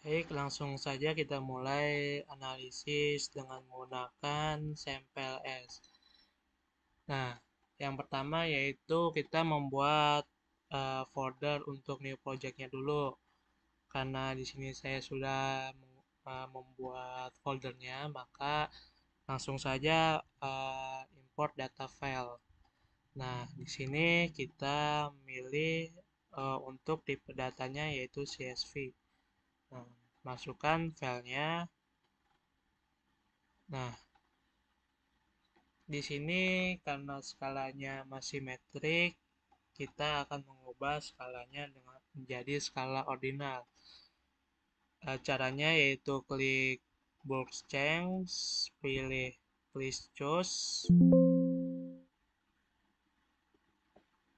Baik, langsung saja kita mulai analisis dengan menggunakan sampel S. Nah, yang pertama yaitu kita membuat folder untuk new project-nya dulu. Karena di sini saya sudah membuat foldernya, maka langsung saja import data file. Nah, di sini kita milih untuk tipe datanya yaitu CSV. Nah, masukkan filenya. Nah, di sini karena skalanya masih metrik, kita akan mengubah skalanya dengan menjadi skala ordinal. Caranya yaitu klik box change, pilih please choose.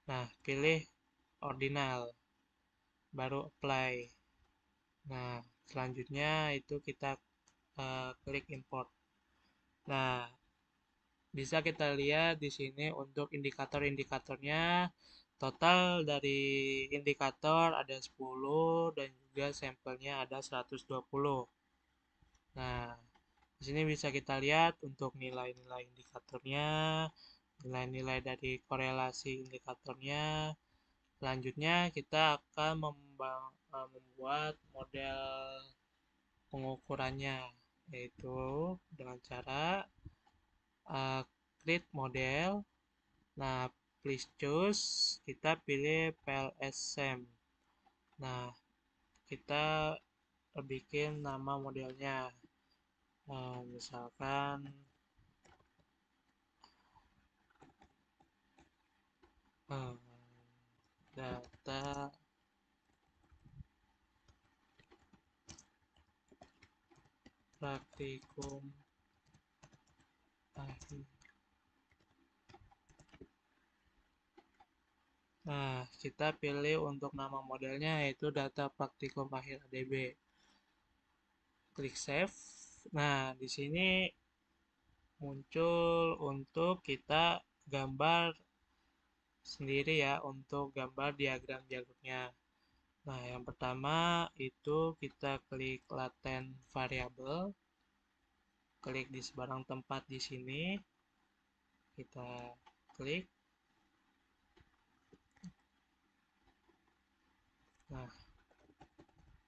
Nah, pilih ordinal, baru apply. Nah, selanjutnya itu kita klik import. Nah, bisa kita lihat di sini untuk indikator-indikatornya total dari indikator ada 10 dan juga sampelnya ada 120. Nah, di sini bisa kita lihat untuk nilai-nilai indikatornya, nilai-nilai dari korelasi indikatornya. Selanjutnya kita akan membuat model pengukurannya, yaitu dengan cara create model. Nah, please choose, kita pilih PLSSAM. Nah, kita bikin nama modelnya. Misalkan data praktikum akhir. Nah, kita pilih untuk nama modelnya yaitu data praktikum akhir ADB. Klik save. Nah, di sini muncul untuk kita gambar sendiri ya, untuk gambar diagram-diagramnya. Nah, yang pertama itu kita klik latent variable, klik di sebarang tempat di sini, kita klik. Nah,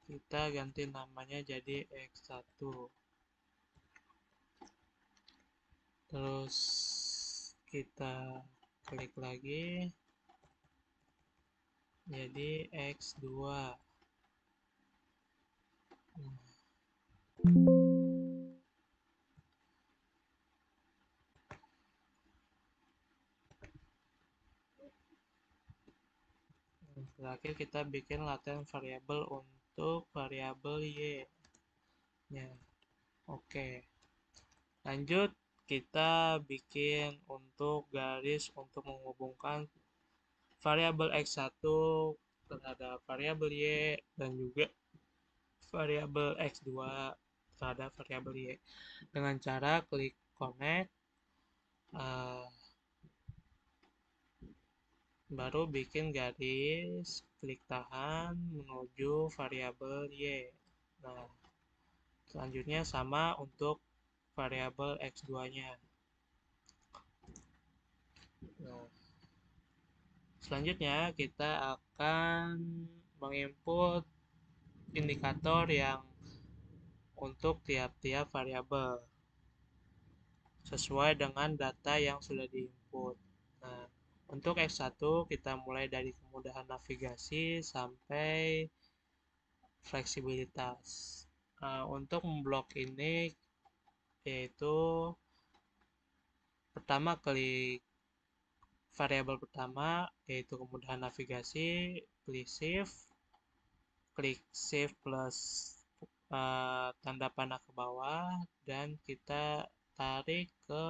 kita ganti namanya jadi X1. Terus kita klik lagi jadi X2. Terakhir kita bikin latent variable untuk variabel Y nya. Oke, lanjut kita bikin untuk garis untuk menghubungkan variabel X1 terhadap variabel Y dan juga variabel X2 terhadap variabel Y dengan cara klik connect, baru bikin garis, klik tahan menuju variabel Y. Nah, selanjutnya sama untuk variabel X2 nya. Nah, selanjutnya kita akan menginput indikator yang untuk tiap-tiap variabel sesuai dengan data yang sudah diinput. Nah, untuk X1 kita mulai dari kemudahan navigasi sampai fleksibilitas. Untuk memblok ini yaitu pertama klik variabel pertama yaitu kemudahan navigasi, klik shift plus tanda panah ke bawah dan kita tarik ke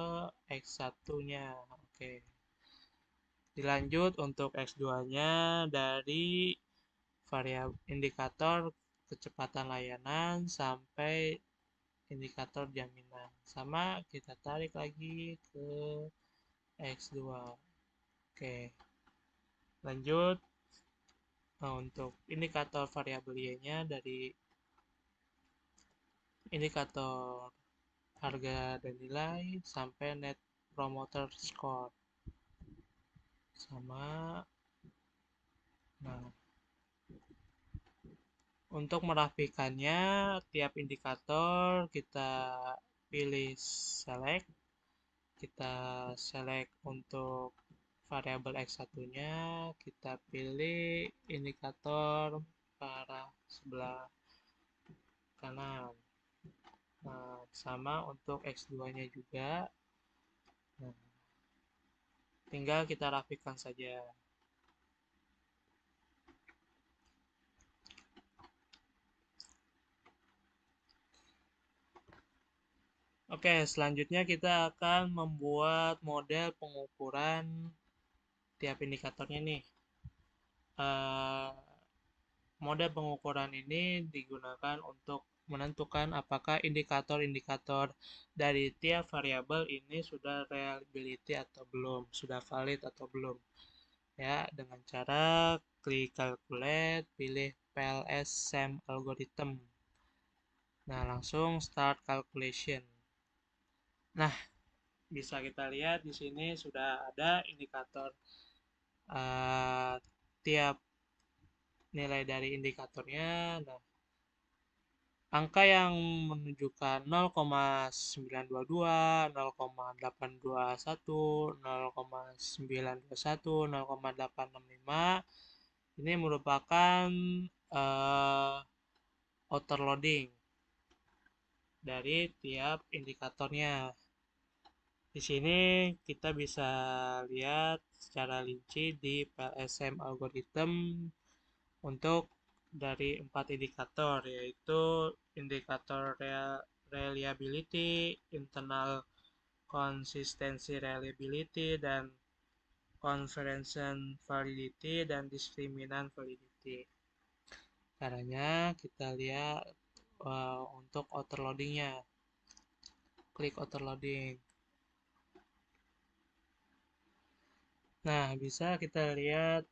X1-nya. Oke. Dilanjut untuk X2-nya dari variabel indikator kecepatan layanan sampai indikator jaminan. Sama kita tarik lagi ke X2. Oke. Lanjut untuk indikator variabel Y-nya dari indikator harga dan nilai sampai net promoter score sama. Nah, untuk merapikannya tiap indikator kita pilih select, kita select untuk variabel X1 nya, kita pilih indikator ke arah sebelah kanan. Nah, sama untuk X2 nya juga. Nah, tinggal kita rapikan saja. Oke, selanjutnya kita akan membuat model pengukuran tiap indikatornya nih. Model pengukuran ini digunakan untuk menentukan apakah indikator-indikator dari tiap variabel ini sudah reliability atau belum, sudah valid atau belum. Ya, dengan cara klik calculate, pilih PLS SAM algorithm. Nah, langsung start calculation. Nah, bisa kita lihat di sini sudah ada indikator tiap nilai dari indikatornya. Nah, angka yang menunjukkan 0,922, 0,821, 0,921, 0,865 ini merupakan outer loading dari tiap indikatornya. Di sini kita bisa lihat secara rinci di PLSM algorithm untuk dari 4 indikator, yaitu indikator reliability, internal consistency reliability, dan conversion validity, dan discriminant validity. Caranya kita lihat untuk outer loadingnya. Klik outer loading. Nah, bisa kita lihat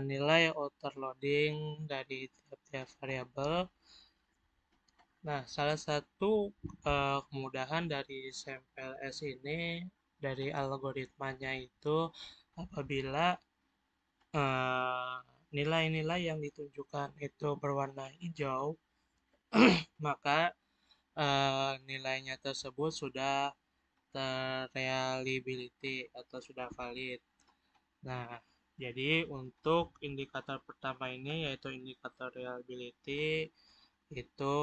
nilai outer loading dari tiap-tiap variabel. Nah, salah satu kemudahan dari SAMPLS ini dari algoritmanya itu apabila nilai-nilai yang ditunjukkan itu berwarna hijau, maka nilainya tersebut sudah terreliability atau sudah valid. Nah, jadi untuk indikator pertama ini yaitu indikator reliability itu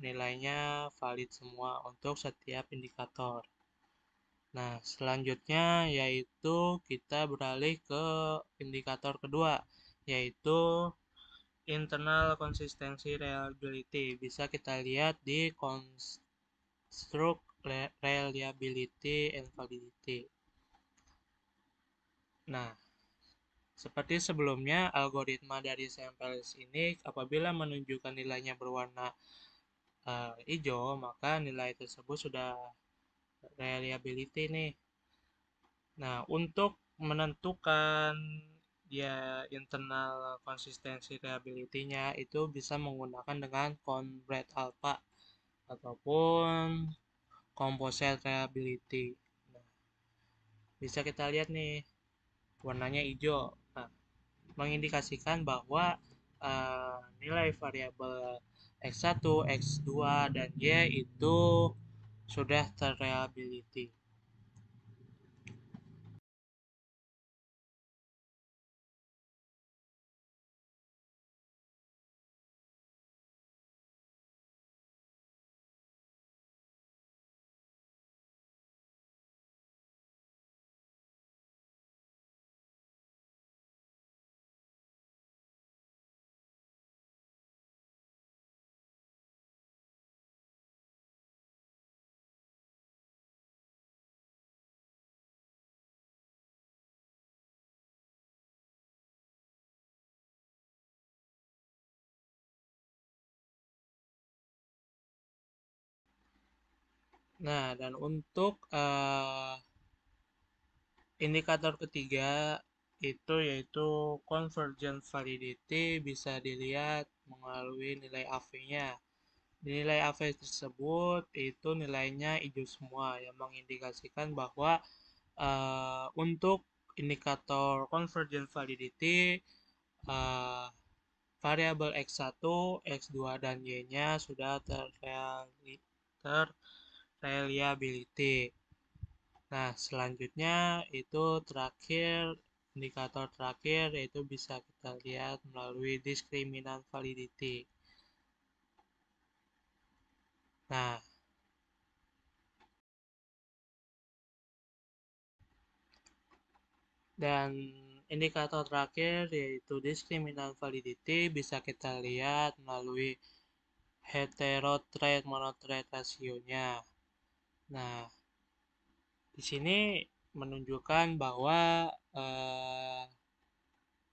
nilainya valid semua untuk setiap indikator. Nah, selanjutnya yaitu kita beralih ke indikator kedua, yaitu internal consistency reliability. Bisa kita lihat di construct reliability and validity. Nah, seperti sebelumnya, algoritma dari SAMPLS ini apabila menunjukkan nilainya berwarna hijau, maka nilai tersebut sudah reliability nih. Nah, untuk menentukan dia internal konsistensi reliability-nya itu bisa menggunakan dengan convert alpha ataupun composite reliability. Nah, bisa kita lihat nih warnanya hijau. Nah, mengindikasikan bahwa nilai variabel X1, X2, dan Y itu sudah terreliability. Nah, dan untuk indikator ketiga itu yaitu convergent validity bisa dilihat melalui nilai AV-nya. Nilai average tersebut itu nilainya hijau semua yang mengindikasikan bahwa untuk indikator convergent validity uh, variabel X1, X2, dan Y-nya sudah terreliability. Nah, selanjutnya itu indikator terakhir yaitu bisa kita lihat melalui discriminant validity. Nah, dan indikator terakhir yaitu discriminant validity bisa kita lihat melalui heterotrait monotrait rasionya. Nah, di sini menunjukkan bahwa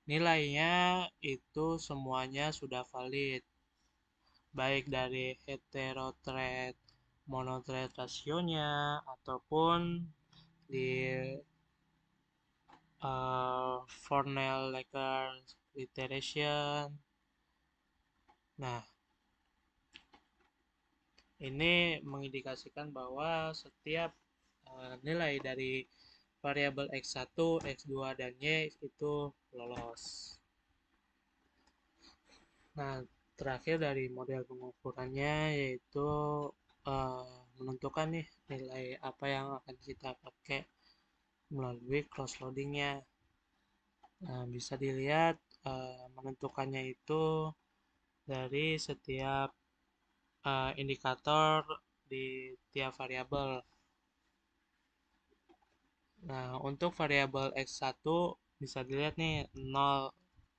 nilainya itu semuanya sudah valid, baik dari heterotrait monotrait rasionya ataupun di Fornell-Lakers iteration. Nah, ini mengindikasikan bahwa setiap nilai dari variabel X1, X2, dan Y itu lolos. Nah, terakhir dari model pengukurannya yaitu menentukan nih nilai apa yang akan kita pakai melalui cross loadingnya. Nah, bisa dilihat menentukannya itu dari setiap indikator di tiap variabel. Nah, untuk variabel X1 bisa dilihat nih 0,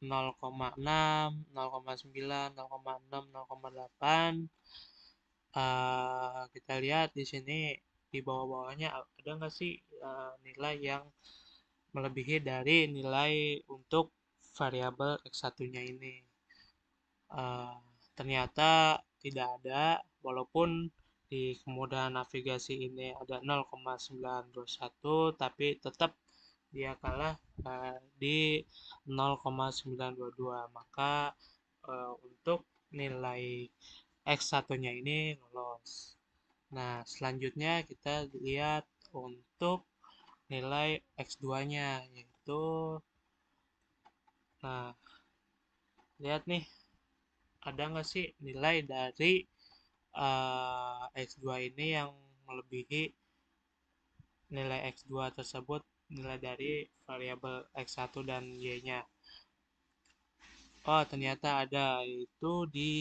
0,6, 0,9, 0,6, 0,8. Kita lihat di sini di bawah-bawahnya ada nggak sih nilai yang melebihi dari nilai untuk variabel X1-nya ini. Ternyata tidak ada, walaupun di kemudahan navigasi ini ada 0,921, tapi tetap dia kalah di 0,922. Maka untuk nilai X1-nya ini lolos. Nah, selanjutnya kita lihat untuk nilai X2-nya, yaitu nah, lihat nih ada nggak sih nilai dari X2 ini yang melebihi nilai X2 tersebut, nilai dari variabel X1 dan Y-nya. Oh, ternyata ada, itu di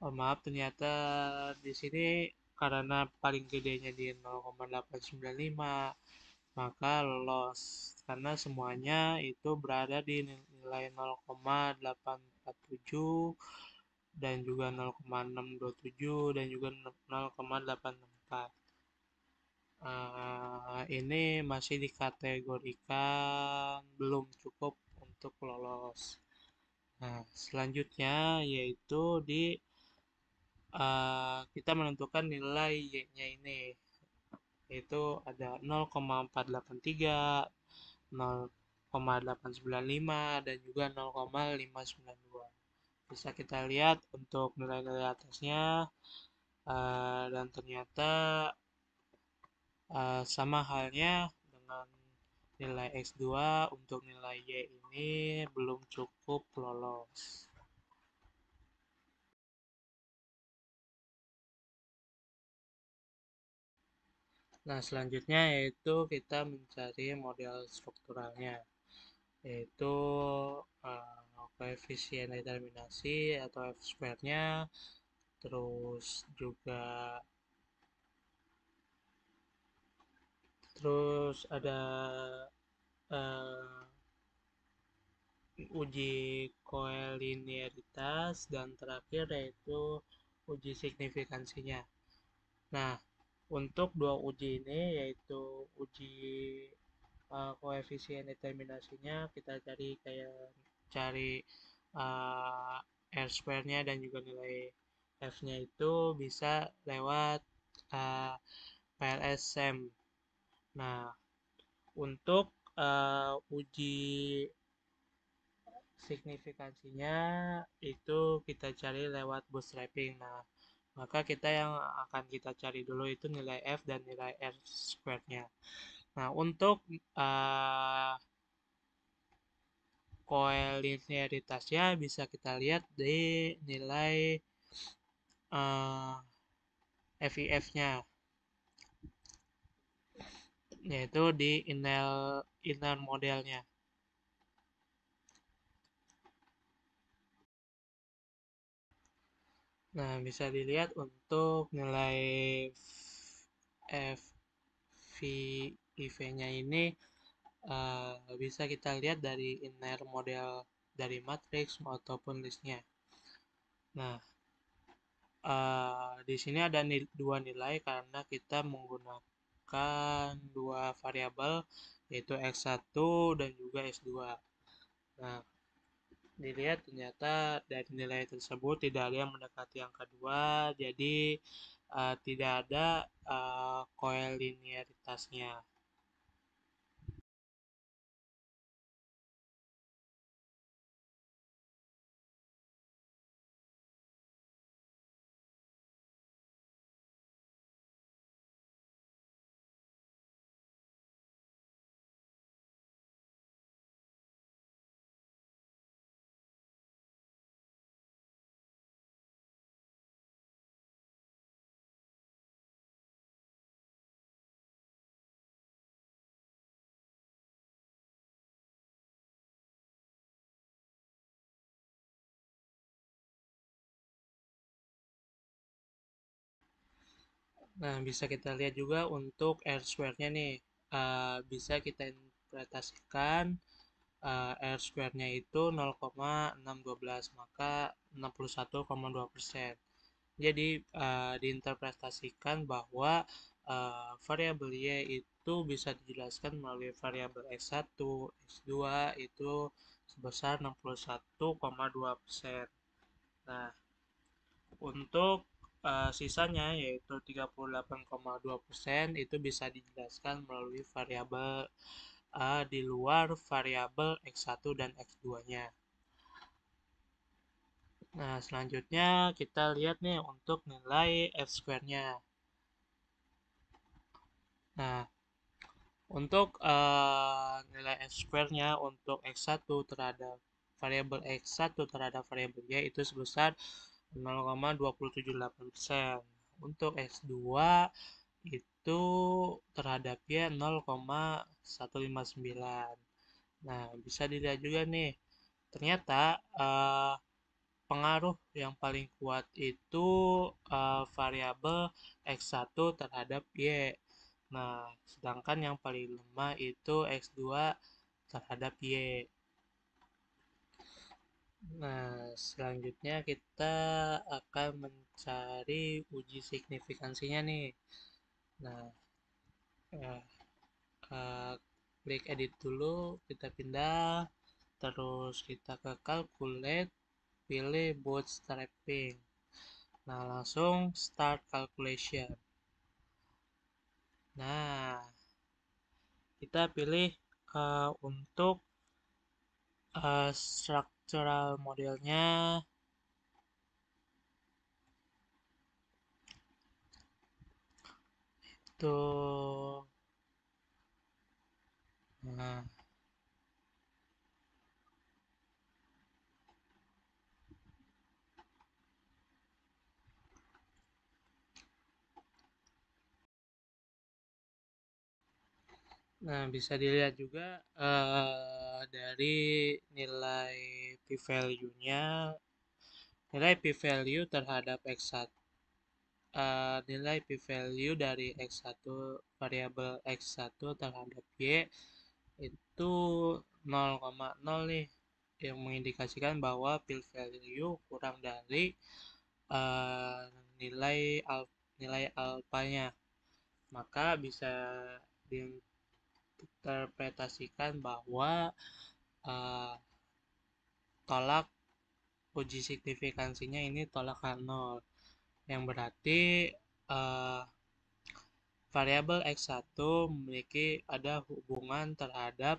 maaf, ternyata di sini karena paling gedenya di 0,895 maka lolos karena semuanya itu berada di nilai 0,847 dan juga 0,627 dan juga 0,864. Ini masih dikategorikan belum cukup untuk lolos. Nah, selanjutnya yaitu kita menentukan nilai Y-nya ini, yaitu ada 0,483, 0,895, dan juga 0,592. Bisa kita lihat untuk nilai-nilai atasnya, dan ternyata sama halnya dengan nilai X2 untuk nilai Y ini belum cukup lolos. Nah, selanjutnya yaitu kita mencari model strukturalnya, yaitu koefisien determinasi atau F-square-nya, terus ada uh, uji koelinearitas, dan terakhir yaitu uji signifikansinya. Nah, untuk dua uji ini yaitu uji koefisien determinasinya kita cari R square-nya dan juga nilai F-nya itu bisa lewat PLS SEM. Nah, Untuk uji signifikansinya itu kita cari lewat bootstrapping. Nah, maka kita yang akan kita cari dulu itu nilai F dan nilai R squared-nya. Nah, untuk koliniaritasnya bisa kita lihat di nilai FIF-nya, yaitu di inner modelnya. Nah, bisa dilihat untuk nilai FIV-nya ini bisa kita lihat dari inner model dari matriks ataupun listnya. Nah, di sini ada dua nilai karena kita menggunakan dua variabel yaitu x1 dan juga x2. Nah, dilihat ternyata dari nilai tersebut tidak ada yang mendekati angka 2, jadi tidak ada koliniaritasnya. Nah, bisa kita lihat juga untuk R square-nya nih. Bisa kita interpretasikan R square-nya itu 0,612, maka 61,2%. Jadi, diinterpretasikan bahwa variabel Y itu bisa dijelaskan melalui variabel X1, X2 itu sebesar 61,2%. Nah, untuk sisanya yaitu 38,2% itu bisa dijelaskan melalui variabel di luar variabel X1 dan X2-nya. Nah, selanjutnya kita lihat nih untuk nilai F square-nya. Nah, untuk nilai F square-nya untuk X1 terhadap variabel X1 terhadap variabel Y itu sebesar 0,278%. Untuk X2 itu terhadap Y 0,159. Nah, bisa dilihat juga nih, ternyata pengaruh yang paling kuat itu variabel X1 terhadap Y. Nah, sedangkan yang paling lemah itu X2 terhadap Y. Nah, selanjutnya kita akan mencari uji signifikansinya nih. Nah, eh, klik edit dulu, kita pindah, terus kita ke calculate, pilih bootstrapping. Nah, langsung start calculation. Nah, kita pilih untuk structural modelnya itu. Nah, bisa dilihat juga dari nilai p-value-nya, nilai p-value terhadap x1, nilai p-value dari x1 variabel x1 terhadap y itu 0,0 nih, yang mengindikasikan bahwa p-value kurang dari nilai alfanya, maka bisa diinterpretasikan bahwa tolak uji signifikansinya ini tolak K0, yang berarti variabel X1 memiliki ada hubungan terhadap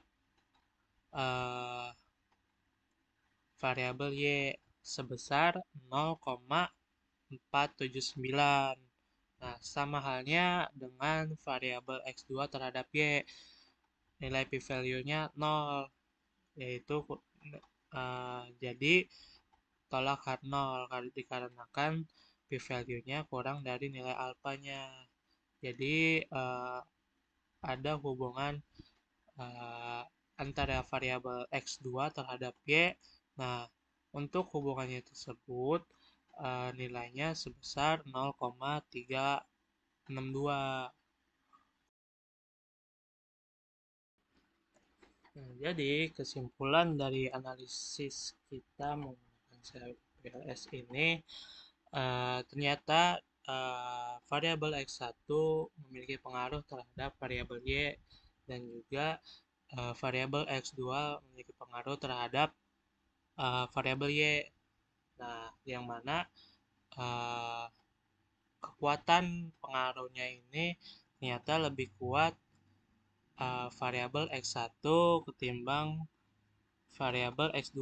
variabel Y sebesar 0,479. Nah, sama halnya dengan variabel X2 terhadap Y, nilai p-value-nya 0, yaitu jadi tolak hard 0 dikarenakan p-value-nya kurang dari nilai alfanya. Jadi ada hubungan antara variabel X2 terhadap Y. Nah, untuk hubungannya tersebut nilainya sebesar 0,362. Nah, jadi kesimpulan dari analisis kita menggunakan CPLS ini ternyata variabel X1 memiliki pengaruh terhadap variabel Y dan juga variabel X2 memiliki pengaruh terhadap variabel Y. Nah, yang mana kekuatan pengaruhnya ini ternyata lebih kuat variabel X1 ketimbang variabel X2,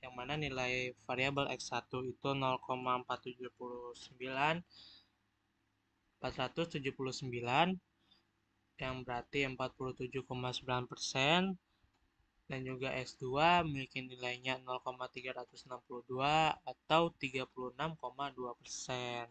yang mana nilai variabel X1 itu 0,479, yang berarti 47,9%, dan juga X2 memiliki nilainya 0,362 atau 36,2%.